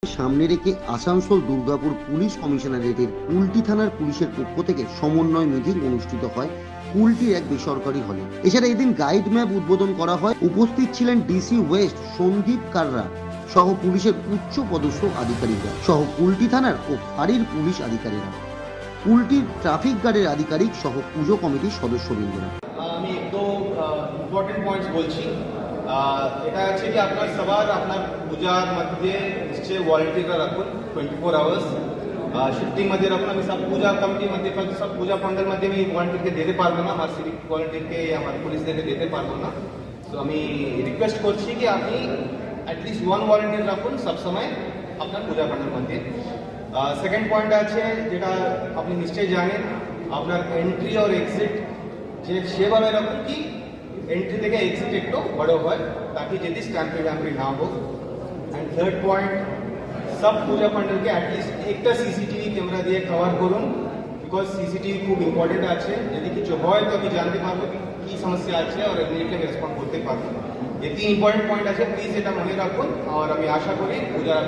সামনে রেখে আসানসোল দুর্গাপুর পুলিশ কমিশনারেটের কুলটি থানার পুলিশের পক্ষ থেকে সমন্বয় মিটিং অনুষ্ঠিত হয় কুলটির এক বেসরকারি হলে। এছাড়া এদিন গাইড ম্যাপ উদ্বোধন করা হয়। উপস্থিত ছিলেন ডিসি ওয়েস্ট সন্দীপ কাররা সহ পুলিশের উচ্চ পদস্থ আধিকারিকরা সহ কুলটি থানার ও ফাঁড়ির পুলিশ আধিকারিকরা, কুলটির ট্রাফিক গার্ডের আধিকারিক সহ পুজো কমিটির সদস্যবৃন্দরা। আমি একটু ইম্পর্টেন্ট পয়েন্টস বলছি। এটা আছে কি আপনার সবার আপনার পূজার মধ্যে নিশ্চय वॉलंटियरला राखून 24 आवर्स शिफ्टिंगमध्ये राखून आम्ही सब पूजा कमिटीमध्ये फक्त सब पूजा पंडालमध्ये मी वॉलंटियरকে দিতে পারবো না, আমার সিভিক ভলান্টিয়ারকে আমার পুলিশদেরকে দিতে পারবো না। তো আমি রিকোয়েস্ট করছি কি আপনি অ্যাটলিস্ট ওয়ান ভলান্টিয়ার রাখুন সব সময় আপনার পূজা पंडाल মধ্যে। সেকেন্ড পয়েন্ট আছে যেটা আপনি নিশ্চয়ই জানেন, আপনার এন্ট্রি और এক্সিট যে সেভাবে রাখুন কি এন্ট্রি থেকে এক্সিট একটু বড় হয় ताकि যদি স্ট্যাম্পি না হোক। एंड थर्ड पॉइंट सब पूजा पंडाल के एटलिस्ट एक सीसीटीवी कैमरा दिए कवर করুন, बिकज सीसीटीवी खूब इम्पोर्टेंट আছে। যদি কিছু হয় তো আমি জানতে পারবো কি সমস্যা আছে আর ইমিডিয়েটলি রেসপন্ড করতে পারবো। এই তিন ইম্পর্টেন্ট পয়েন্ট আছে, প্লিজ এটা মনে রাখুন। আর আমি আশা করি পূজার